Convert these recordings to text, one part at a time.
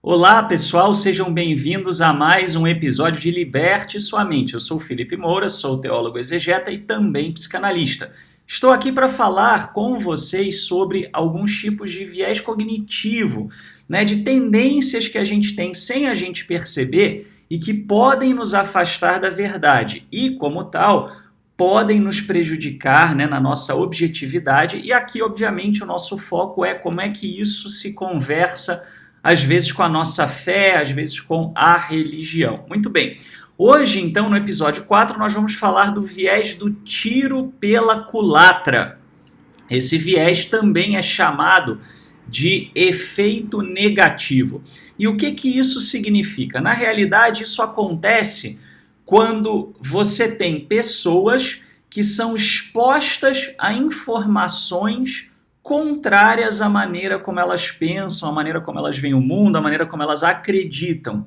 Olá, pessoal, sejam bem-vindos a mais um episódio de Liberte Sua Mente. Eu sou o Felipe Moura, sou teólogo exegeta e também psicanalista. Estou aqui para falar com vocês sobre alguns tipos de viés cognitivo, de tendências que a gente tem sem a gente perceber e que podem nos afastar da verdade e, como tal, podem nos prejudicar, na nossa objetividade. E aqui, obviamente, o nosso foco é como é que isso se conversa às vezes com a nossa fé, às vezes com a religião. Muito bem. Hoje, então, no episódio 4, nós vamos falar do viés do tiro pela culatra. Esse viés também é chamado de efeito negativo. E o que isso significa? Na realidade, isso acontece quando você tem pessoas que são expostas a informações contrárias à maneira como elas pensam, à maneira como elas veem o mundo, à maneira como elas acreditam.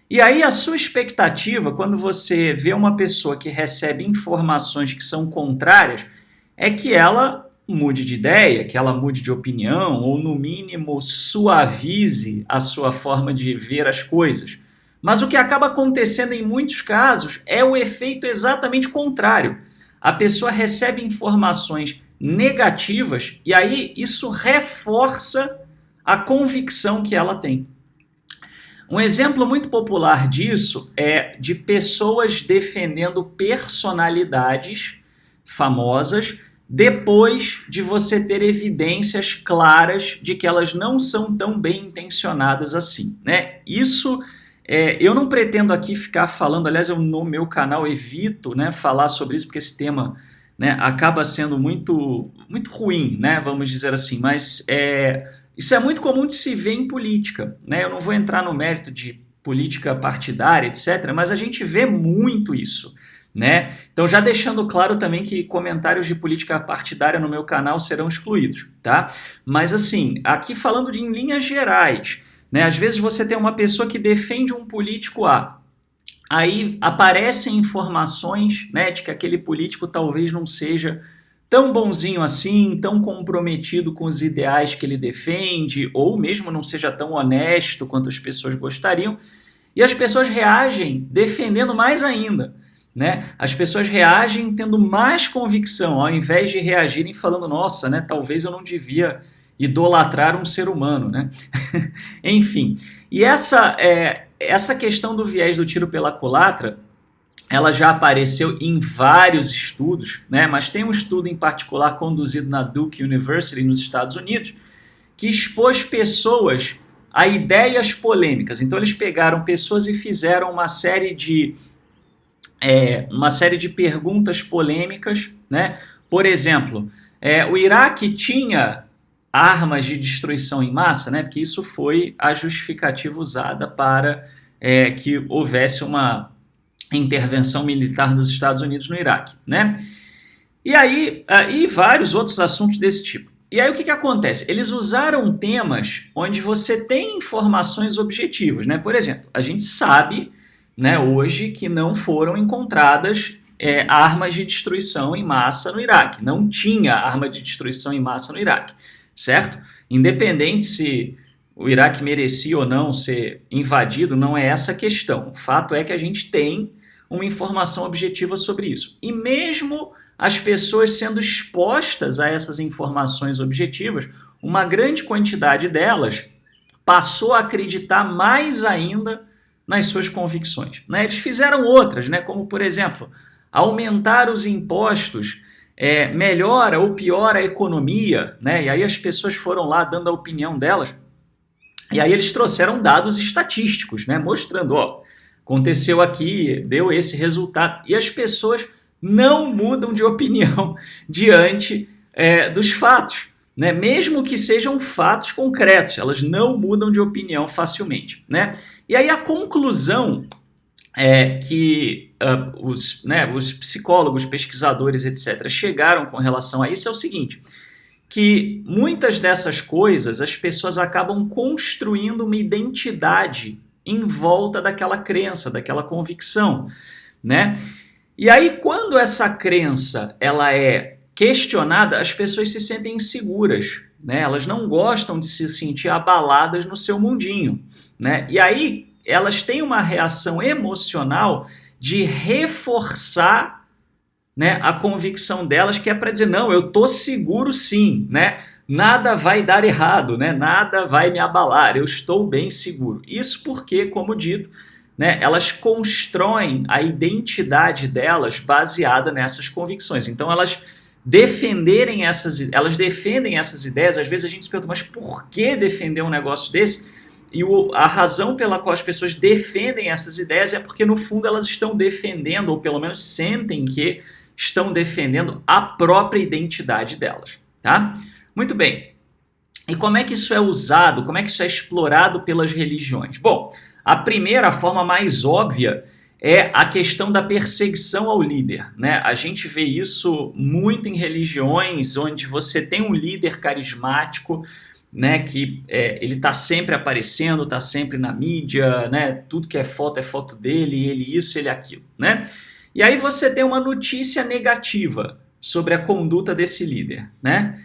E aí a sua expectativa, quando você vê uma pessoa que recebe informações que são contrárias, é que ela mude de ideia, que ela mude de opinião, ou no mínimo suavize a sua forma de ver as coisas. Mas o que acaba acontecendo em muitos casos é o efeito exatamente contrário. A pessoa recebe informações negativas e aí isso reforça a convicção que ela tem. Um exemplo muito popular disso é de pessoas defendendo personalidades famosas depois de você ter evidências claras de que elas não são tão bem intencionadas assim, Isso eu não pretendo aqui ficar falando, aliás, eu no meu canal evito falar sobre isso, porque esse tema acaba sendo muito ruim, vamos dizer assim, mas isso é muito comum de se ver em política, Eu não vou entrar no mérito de política partidária, etc., mas a gente vê muito isso, Então, já deixando claro também que comentários de política partidária no meu canal serão excluídos, tá? Mas, assim, aqui falando em linhas gerais, às vezes você tem uma pessoa que defende um político A, aí aparecem informações de que aquele político talvez não seja tão bonzinho assim, tão comprometido com os ideais que ele defende, ou mesmo não seja tão honesto quanto as pessoas gostariam, e as pessoas reagem defendendo mais ainda. As pessoas reagem tendo mais convicção, ao invés de reagirem falando, nossa, talvez eu não devia idolatrar um ser humano, Enfim, e essa questão do viés do tiro pela culatra, ela já apareceu em vários estudos, mas tem um estudo em particular conduzido na Duke University nos Estados Unidos que expôs pessoas a ideias polêmicas. Então eles pegaram pessoas e fizeram uma série de perguntas polêmicas, Por exemplo, o Iraque tinha armas de destruição em massa, porque isso foi a justificativa usada para que houvesse uma intervenção militar dos Estados Unidos no Iraque, E aí, e vários outros assuntos desse tipo. E aí o que acontece? Eles usaram temas onde você tem informações objetivas, Por exemplo, a gente sabe, hoje que não foram encontradas armas de destruição em massa no Iraque. Não tinha arma de destruição em massa no Iraque, certo? Independente se o Iraque merecia ou não ser invadido, não é essa a questão. O fato é que a gente tem uma informação objetiva sobre isso. E mesmo as pessoas sendo expostas a essas informações objetivas, uma grande quantidade delas passou a acreditar mais ainda nas suas convicções. Eles fizeram outras, como, por exemplo, aumentar os impostos melhora ou piora a economia, E aí as pessoas foram lá dando a opinião delas. E aí eles trouxeram dados estatísticos, mostrando, aconteceu aqui, deu esse resultado. E as pessoas não mudam de opinião diante dos fatos, Mesmo que sejam fatos concretos, elas não mudam de opinião facilmente, E aí a conclusão que os psicólogos, pesquisadores, etc., chegaram com relação a isso é o seguinte, que muitas dessas coisas as pessoas acabam construindo uma identidade em volta daquela crença, daquela convicção, E aí, quando essa crença ela é questionada, as pessoas se sentem inseguras, né? Elas não gostam de se sentir abaladas no seu mundinho, né? E aí elas têm uma reação emocional de reforçar, né, a convicção delas, que é para dizer, não, eu tô seguro sim, né? Nada vai dar errado, né? Nada vai me abalar, eu estou bem seguro. Isso porque, como dito, né, elas constroem a identidade delas baseada nessas convicções. Então elas defendem essas ideias. Às vezes a gente se pergunta, mas por que defender um negócio desse? E a razão pela qual as pessoas defendem essas ideias é porque, no fundo, elas estão defendendo, ou pelo menos sentem que estão defendendo a própria identidade delas, tá? Muito bem. E como é que isso é usado, como é que isso é explorado pelas religiões? Bom, a primeira, a forma mais óbvia, é a questão da perseguição ao líder, né? A gente vê isso muito em religiões onde você tem um líder carismático, né, que ele está sempre aparecendo, está sempre na mídia, né? Tudo que é foto dele, ele isso, ele aquilo, né? E aí você tem uma notícia negativa sobre a conduta desse líder, né?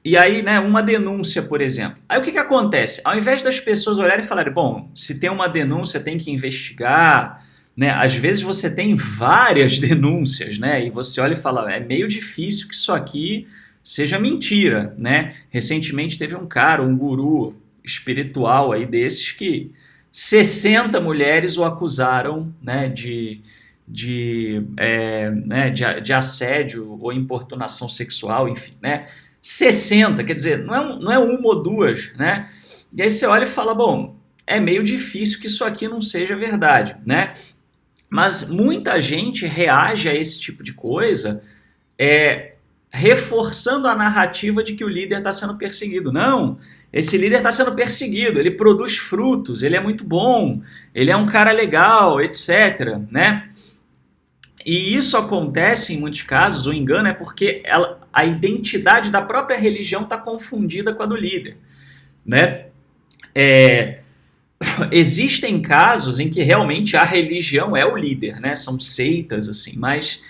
E aí, né, uma denúncia, por exemplo. Aí o que acontece? Ao invés das pessoas olharem e falarem, bom, se tem uma denúncia, tem que investigar, né? Às vezes você tem várias denúncias, né? E você olha e fala, é meio difícil que isso aqui seja mentira, né? Recentemente teve um cara, um guru espiritual aí desses que 60 mulheres o acusaram, né, de assédio ou importunação sexual, enfim, né? 60, quer dizer, não é uma ou duas, né? E aí você olha e fala, bom, é meio difícil que isso aqui não seja verdade, né? Mas muita gente reage a esse tipo de coisa reforçando a narrativa de que o líder está sendo perseguido. Não, esse líder está sendo perseguido, ele produz frutos, ele é muito bom, ele é um cara legal, etc., né? E isso acontece em muitos casos, o engano é porque a identidade da própria religião está confundida com a do líder, né? Existem casos em que realmente a religião é o líder, né? São seitas, assim, mas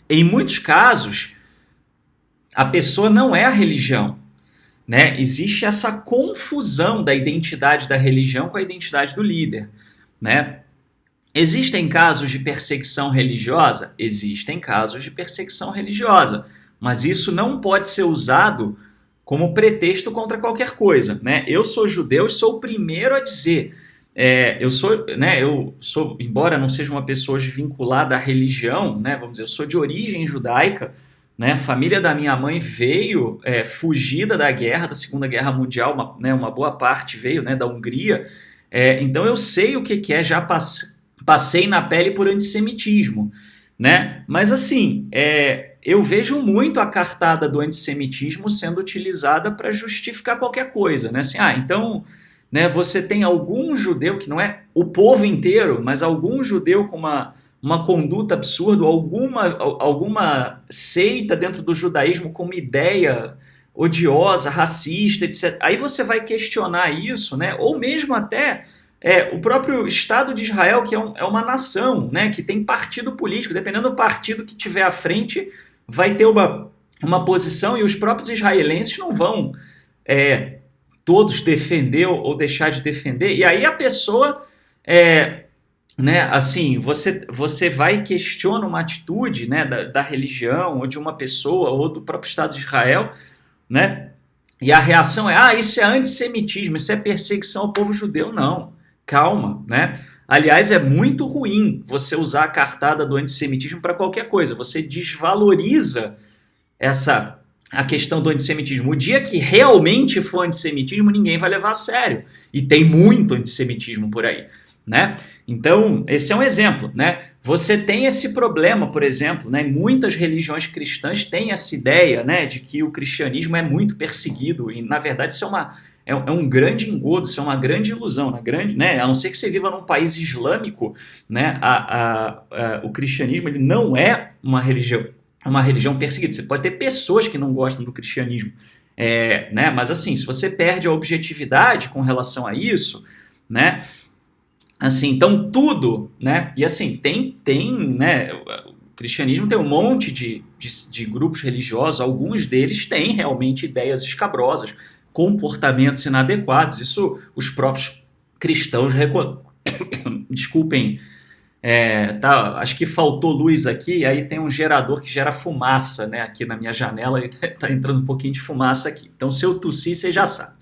em muitos casos a pessoa não é a religião, né? Existe essa confusão da identidade da religião com a identidade do líder, né? Existem casos de perseguição religiosa? Existem casos de perseguição religiosa, mas isso não pode ser usado como pretexto contra qualquer coisa, né? Eu sou judeu e sou o primeiro a dizer, eu sou, embora não seja uma pessoa vinculada à religião, né? Vamos dizer, eu sou de origem judaica, né? A família da minha mãe veio fugida da guerra, da Segunda Guerra Mundial, uma boa parte veio, né, da Hungria, então eu sei o que é, já passei na pele por antissemitismo, né? Mas assim, eu vejo muito a cartada do antissemitismo sendo utilizada para justificar qualquer coisa, né? Assim, então, né, você tem algum judeu, que não é o povo inteiro, mas algum judeu com uma conduta absurda, alguma seita dentro do judaísmo com uma ideia odiosa, racista, etc. Aí você vai questionar isso, né? Ou mesmo até o próprio Estado de Israel, que é uma nação, né, que tem partido político, dependendo do partido que tiver à frente, vai ter uma posição, e os próprios israelenses não vão todos defender ou deixar de defender. E aí a pessoa, né, assim, você vai e questiona uma atitude, né, da religião, ou de uma pessoa, ou do próprio Estado de Israel, né, e a reação é, isso é antissemitismo, isso é perseguição ao povo judeu. Não. Calma, né? Aliás, é muito ruim você usar a cartada do antissemitismo para qualquer coisa. Você desvaloriza a questão do antissemitismo. O dia que realmente for antissemitismo, ninguém vai levar a sério. E tem muito antissemitismo por aí, né? Então, esse é um exemplo, né? Você tem esse problema, por exemplo, né? Muitas religiões cristãs têm essa ideia, né, de que o cristianismo é muito perseguido, e na verdade isso é um grande engodo, isso é uma grande ilusão, né? A não ser que você viva num país islâmico, né? O cristianismo ele não é uma religião perseguida. Você pode ter pessoas que não gostam do cristianismo, né? Mas assim, se você perde a objetividade com relação a isso, né? Assim, então tudo, né? E assim, tem, né? cristianismo tem um monte de grupos religiosos, alguns deles têm realmente ideias escabrosas, comportamentos inadequados, isso os próprios cristãos desculpem, tá, acho que faltou luz aqui, aí tem um gerador que gera fumaça, né, aqui na minha janela, e tá entrando um pouquinho de fumaça aqui, então se eu tossir, você já sabe.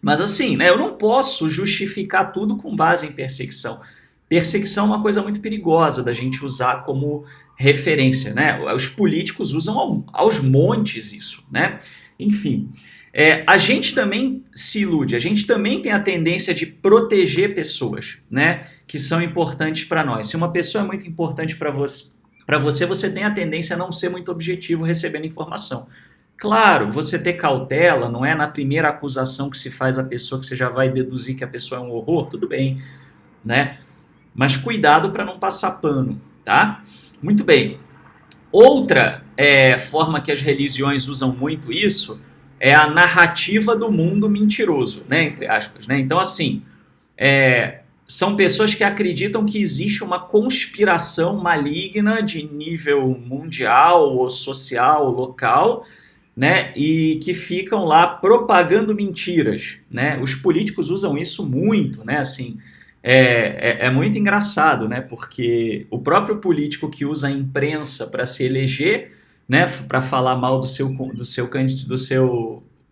Mas assim, né, eu não posso justificar tudo com base em perseguição. Perseguição é uma coisa muito perigosa da gente usar como referência, né? Os políticos usam aos montes isso, né? Enfim, a gente também se ilude, a gente também tem a tendência de proteger pessoas, né? Que são importantes para nós. Se uma pessoa é muito importante para você, você tem a tendência a não ser muito objetivo recebendo informação. Claro, você ter cautela, não é na primeira acusação que se faz a pessoa que você já vai deduzir que a pessoa é um horror, tudo bem, né? Mas cuidado para não passar pano, tá? Muito bem. Outra forma que as religiões usam muito isso é a narrativa do mundo mentiroso, né? Entre aspas, né? Então, assim, são pessoas que acreditam que existe uma conspiração maligna de nível mundial ou social, local, né, e que ficam lá propagando mentiras, né? Os políticos usam isso muito, né? Assim, é muito engraçado, né? Porque o próprio político que usa a imprensa para se eleger, né, para falar mal do seu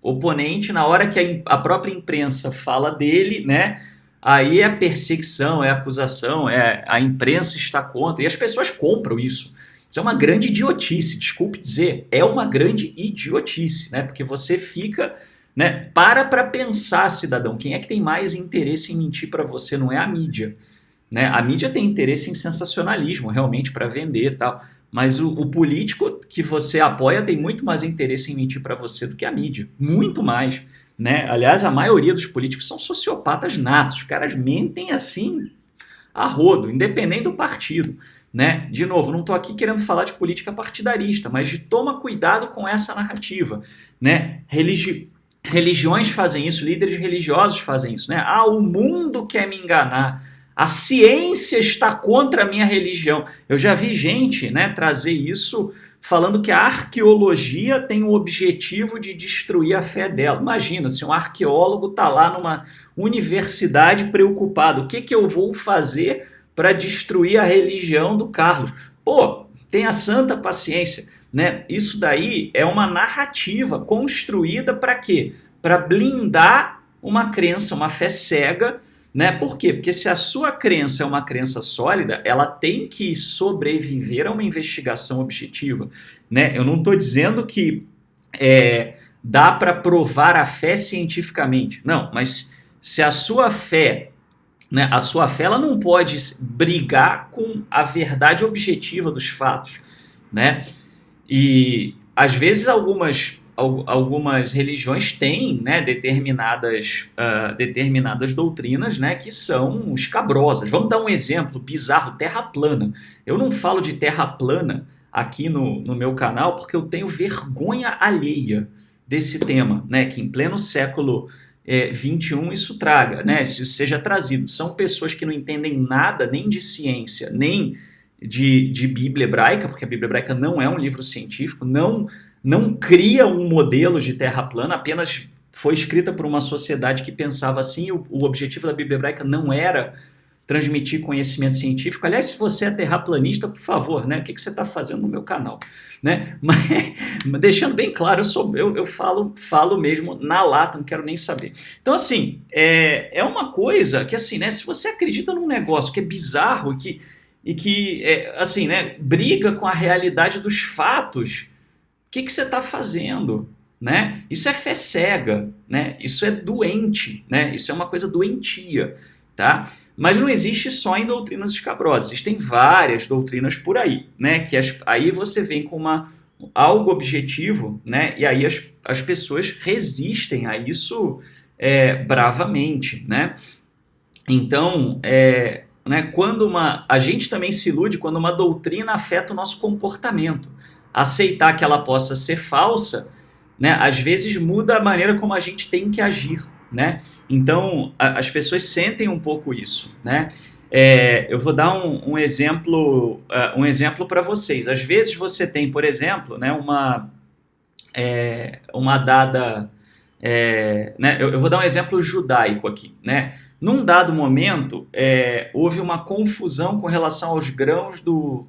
oponente, na hora que a própria imprensa fala dele, né? Aí é perseguição, é acusação, a imprensa está contra, e as pessoas compram isso. Isso é uma grande idiotice, desculpe dizer, é uma grande idiotice, né? Porque você fica, né? Para pensar, cidadão, quem é que tem mais interesse em mentir para você? Não é a mídia, né? A mídia tem interesse em sensacionalismo, realmente, para vender e tal, mas o político que você apoia tem muito mais interesse em mentir para você do que a mídia, muito mais, né? Aliás, a maioria dos políticos são sociopatas natos, os caras mentem assim a rodo, independente do partido. Né? De novo, não estou aqui querendo falar de política partidarista, mas de toma cuidado com essa narrativa. Né? Religiões fazem isso, líderes religiosos fazem isso. Né? O mundo quer me enganar, a ciência está contra a minha religião. Eu já vi gente, né, trazer isso falando que a arqueologia tem o objetivo de destruir a fé dela. Imagina, se um arqueólogo está lá numa universidade preocupado, o que eu vou fazer para destruir a religião do Carlos? Pô, tenha santa paciência, né? Isso daí é uma narrativa construída para quê? Para blindar uma crença, uma fé cega, né? Por quê? Porque se a sua crença é uma crença sólida, ela tem que sobreviver a uma investigação objetiva, né? Eu não estou dizendo que dá para provar a fé cientificamente, não, mas se a sua fé, né, a sua fé ela não pode brigar com a verdade objetiva dos fatos, né? E às vezes algumas religiões têm, né, determinadas doutrinas, né, que são escabrosas. Vamos dar um exemplo bizarro: terra plana. Eu não falo de terra plana aqui no meu canal porque eu tenho vergonha alheia desse tema, né, que em pleno século 21 isso traga, né? Se seja trazido. São pessoas que não entendem nada nem de ciência, nem de Bíblia hebraica, porque a Bíblia hebraica não é um livro científico, não cria um modelo de terra plana, apenas foi escrita por uma sociedade que pensava assim. O objetivo da Bíblia hebraica não era transmitir conhecimento científico. Aliás, se você é terraplanista, por favor, né? O que você está fazendo no meu canal? Né? Mas, deixando bem claro, eu falo mesmo na lata, não quero nem saber. Então, assim, é uma coisa que, assim, né? Se você acredita num negócio que é bizarro e que assim, né? Briga com a realidade dos fatos, o que você está fazendo? Né? Isso é fé cega, né? Isso é doente, né? Isso é uma coisa doentia, tá? Mas não existe só em doutrinas escabrosas, existem várias doutrinas por aí, né? Que aí você vem com algo objetivo, né? E aí as pessoas resistem a isso bravamente, né? Então, né, quando a gente também se ilude quando uma doutrina afeta o nosso comportamento. Aceitar que ela possa ser falsa, né, às vezes muda a maneira como a gente tem que agir, né? Então, as pessoas sentem um pouco isso, né? Eu vou dar um exemplo para vocês. Às vezes você tem, por exemplo, né, uma dada... né, eu vou dar um exemplo judaico aqui. Né? Num dado momento, houve uma confusão com relação aos grãos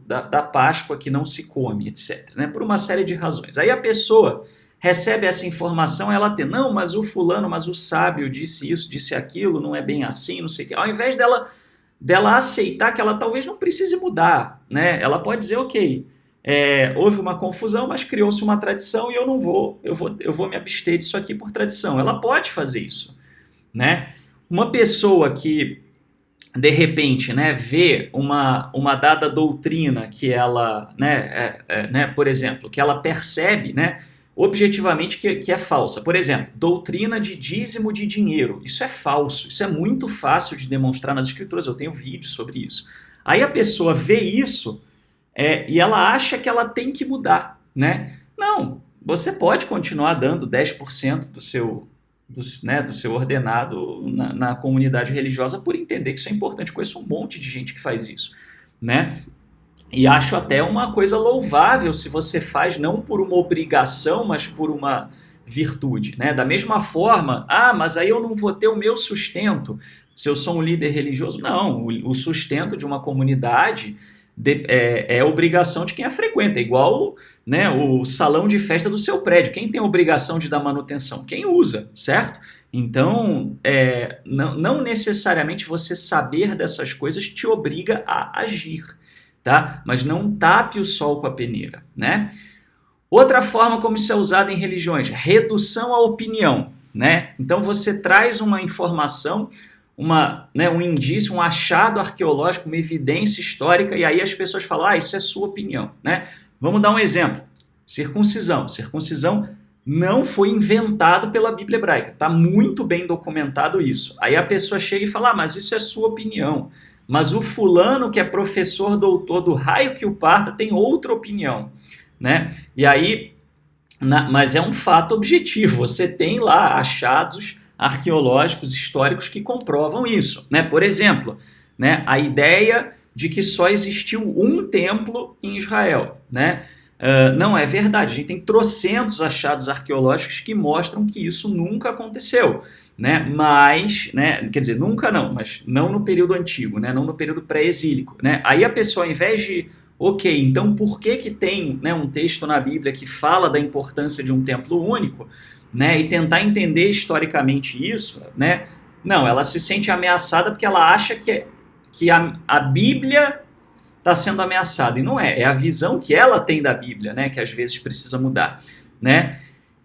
da Páscoa que não se come, etc. Né? Por uma série de razões. Aí a pessoa recebe essa informação, ela tem, não, mas o fulano, mas o sábio disse isso, disse aquilo, não é bem assim, não sei o que. Ao invés dela aceitar que ela talvez não precise mudar, né? Ela pode dizer, ok, houve uma confusão, mas criou-se uma tradição e eu vou me abster disso aqui por tradição. Ela pode fazer isso, né? Uma pessoa que, de repente, né, vê uma dada doutrina que ela, né, por exemplo, que ela percebe, né, objetivamente que é falsa. Por exemplo, doutrina de dízimo de dinheiro. Isso é falso. Isso é muito fácil de demonstrar nas escrituras. Eu tenho vídeos sobre isso. Aí a pessoa vê isso e ela acha que ela tem que mudar, né? Não, você pode continuar dando 10% do seu ordenado na comunidade religiosa por entender que isso é importante. Eu conheço um monte de gente que faz isso, né? E acho até uma coisa louvável se você faz não por uma obrigação, mas por uma virtude, né? Da mesma forma, mas aí eu não vou ter o meu sustento se eu sou um líder religioso. Não, o sustento de uma comunidade é obrigação de quem a frequenta, é igual, né, o salão de festa do seu prédio. Quem tem a obrigação de dar manutenção? Quem usa, certo? Então, não necessariamente você saber dessas coisas te obriga a agir. Tá? Mas não tape o sol com a peneira, né? Outra forma como isso é usado em religiões, redução à opinião, né? Então você traz uma informação, um indício, um achado arqueológico, uma evidência histórica, e aí as pessoas falam, isso é sua opinião, né? Vamos dar um exemplo. Circuncisão. Circuncisão não foi inventado pela Bíblia hebraica. Está muito bem documentado isso. Aí a pessoa chega e fala, mas isso é sua opinião. Mas o fulano que é professor doutor do raio que o parta tem outra opinião, né? E aí, mas é um fato objetivo, você tem lá achados arqueológicos, históricos que comprovam isso, né? Por exemplo, né, a ideia de que só existiu um templo em Israel, né? Não é verdade, a gente tem trocentos achados arqueológicos que mostram que isso nunca aconteceu. Né? Mas, né, quer dizer, nunca não, mas não no período antigo, né, não no período pré-exílico. Né? Aí a pessoa, ao invés de, ok, então por que tem, né, um texto na Bíblia que fala da importância de um templo único, né, e tentar entender historicamente isso, né, não, ela se sente ameaçada porque ela acha que a Bíblia está sendo ameaçada, e não é a visão que ela tem da Bíblia, né, que às vezes precisa mudar. Né?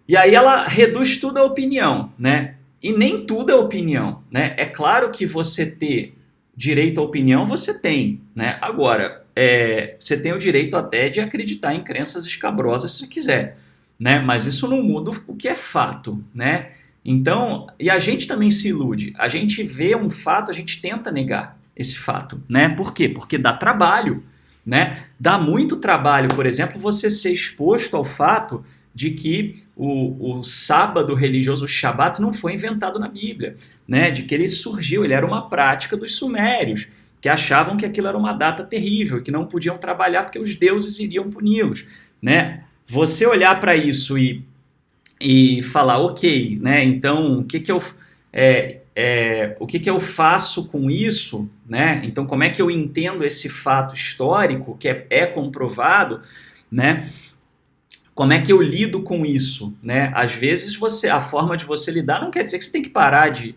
E aí ela reduz tudo à opinião, né? E nem tudo é opinião, né? É claro que você ter direito à opinião, você tem, né? Agora, você tem o direito até de acreditar em crenças escabrosas se quiser, né? Mas isso não muda o que é fato, né? Então, e a gente também se ilude. A gente vê um fato, a gente tenta negar esse fato, né? Por quê? Porque dá trabalho, né? Dá muito trabalho, por exemplo, você ser exposto ao fato de que o sábado religioso, o Shabat, não foi inventado na Bíblia, né? De que ele surgiu, ele era uma prática dos sumérios, que achavam que aquilo era uma data terrível, que não podiam trabalhar porque os deuses iriam puni-los, né? Você olhar para isso e falar, ok, né? Então, o que que eu faço com isso, né? Então, como é que eu entendo esse fato histórico que é comprovado, né? Como é que eu lido com isso, né? Às vezes a forma de você lidar não quer dizer que você tem que parar de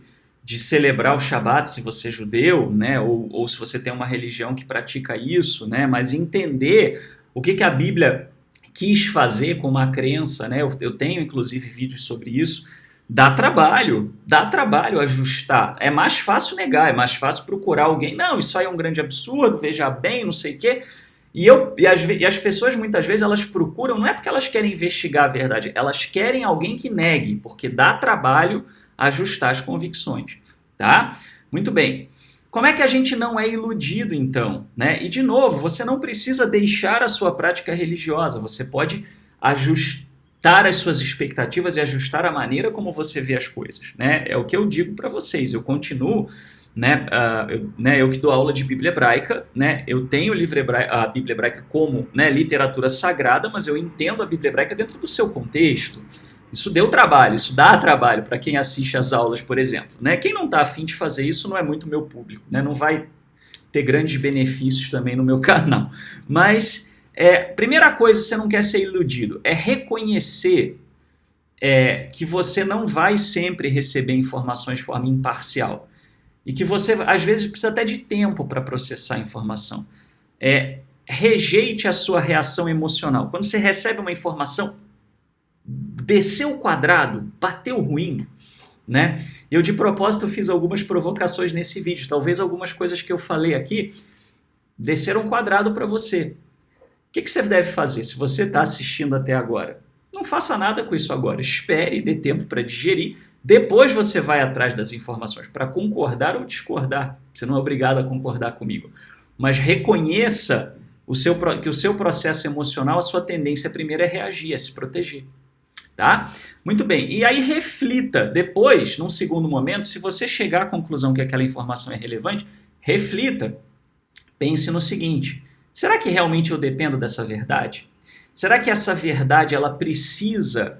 celebrar o Shabat se você é judeu, né? Ou se você tem uma religião que pratica isso, né? Mas entender o que a Bíblia quis fazer com uma crença, né? Eu tenho inclusive vídeos sobre isso. Dá trabalho ajustar. É mais fácil negar, é mais fácil procurar alguém. Não, isso aí é um grande absurdo, veja bem, não sei o quê. E as pessoas, muitas vezes, elas procuram, não é porque elas querem investigar a verdade, elas querem alguém que negue, porque dá trabalho ajustar as convicções, tá? Muito bem. Como é que a gente não é iludido, então? Né? E, de novo, você não precisa deixar a sua prática religiosa, você pode ajustar as suas expectativas e ajustar a maneira como você vê as coisas, né? É o que eu digo para vocês, eu continuo, Eu que dou aula de Bíblia Hebraica, né, eu tenho a Bíblia Hebraica como, né, literatura sagrada, mas eu entendo a Bíblia Hebraica dentro do seu contexto. Isso dá trabalho para quem assiste às aulas, por exemplo. Né? Quem não está afim de fazer isso não é muito meu público, né? Não vai ter grandes benefícios também no meu canal. Mas, primeira coisa, você não quer ser iludido, é reconhecer que você não vai sempre receber informações de forma imparcial. E que você, às vezes, precisa até de tempo para processar a informação. Rejeite a sua reação emocional. Quando você recebe uma informação, desceu o quadrado, bateu ruim, né? Eu, de propósito, fiz algumas provocações nesse vídeo. Talvez algumas coisas que eu falei aqui desceram quadrado para você. O que você deve fazer se você está assistindo até agora? Não faça nada com isso agora. Espere, dê tempo para digerir. Depois você vai atrás das informações para concordar ou discordar. Você não é obrigado a concordar comigo. Mas reconheça que o seu processo emocional, a sua tendência primeiro é reagir, é se proteger. Tá? Muito bem. E aí reflita. Depois, num segundo momento, se você chegar à conclusão que aquela informação é relevante, reflita. Pense no seguinte: será que realmente eu dependo dessa verdade? Será que essa verdade ela precisa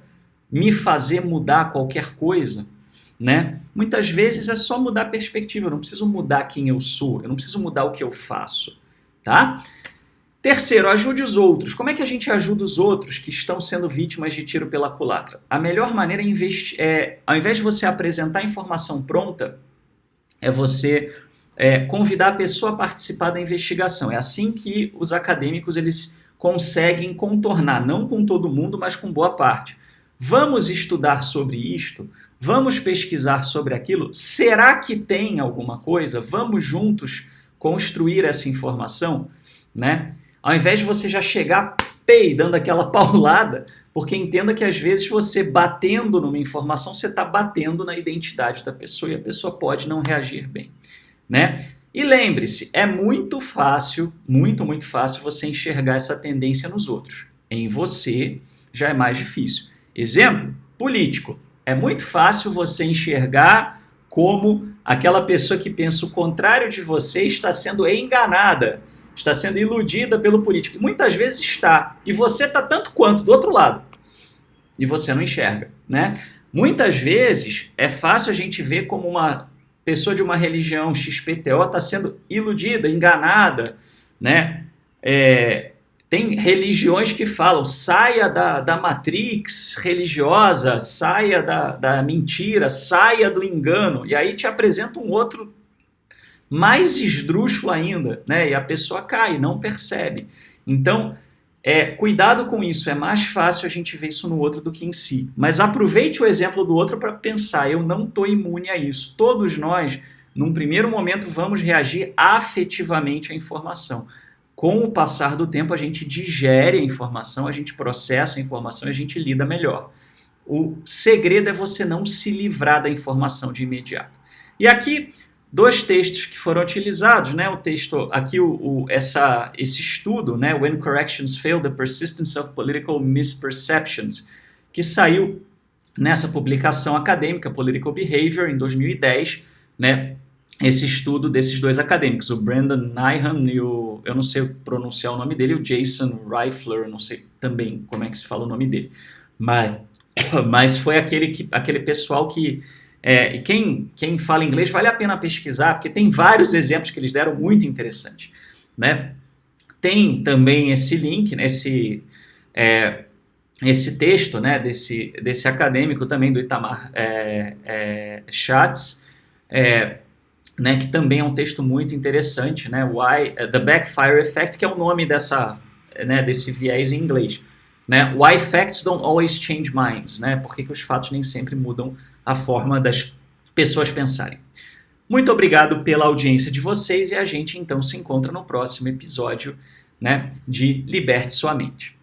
me fazer mudar qualquer coisa? Né? Muitas vezes é só mudar a perspectiva, eu não preciso mudar quem eu sou, eu não preciso mudar o que eu faço. Tá? Terceiro, ajude os outros. Como é que a gente ajuda os outros que estão sendo vítimas de tiro pela culatra? A melhor maneira ao invés de você apresentar a informação pronta, é você convidar a pessoa a participar da investigação. É assim que os acadêmicos eles conseguem contornar, não com todo mundo, mas com boa parte. Vamos estudar sobre isto? Vamos pesquisar sobre aquilo? Será que tem alguma coisa? Vamos juntos construir essa informação? Né? Ao invés de você já chegar dando aquela paulada, porque entenda que às vezes você batendo numa informação, você está batendo na identidade da pessoa e a pessoa pode não reagir bem. Né? E lembre-se, é muito fácil, muito, muito fácil você enxergar essa tendência nos outros. Em você já é mais difícil. Exemplo, político. É muito fácil você enxergar como aquela pessoa que pensa o contrário de você está sendo enganada, está sendo iludida pelo político. E muitas vezes está. E você está tanto quanto do outro lado. E você não enxerga. Né? Muitas vezes é fácil a gente ver como uma pessoa de uma religião XPTO está sendo iludida, enganada. Né? Tem religiões que falam, saia da matrix religiosa, saia da mentira, saia do engano. E aí te apresenta um outro mais esdrúxulo ainda, né? E a pessoa cai, não percebe. Então, cuidado com isso, é mais fácil a gente ver isso no outro do que em si. Mas aproveite o exemplo do outro para pensar, eu não estou imune a isso. Todos nós, num primeiro momento, vamos reagir afetivamente à informação. Com o passar do tempo, a gente digere a informação, a gente processa a informação e a gente lida melhor. O segredo é você não se livrar da informação de imediato. E aqui, 2 textos que foram utilizados, né? O texto aqui, esse estudo, né? When Corrections Fail, The Persistence of Political Misperceptions, que saiu nessa publicação acadêmica, Political Behavior, em 2010, né? Esse estudo desses 2 acadêmicos, o Brandon Nyhan e eu não sei pronunciar o nome dele, o Jason Reifler, não sei também como é que se fala o nome dele, mas foi aquele pessoal que quem fala inglês vale a pena pesquisar, porque tem vários exemplos que eles deram muito interessantes, né? Tem também esse link, né, esse texto, né, desse acadêmico também do Itamar Schatz, né, que também é um texto muito interessante, né, The Backfire Effect, que é o nome desse viés em inglês. Né? Why facts don't always change minds, né? Por que os fatos nem sempre mudam a forma das pessoas pensarem. Muito obrigado pela audiência de vocês e a gente então se encontra no próximo episódio, né, de Liberte Sua Mente.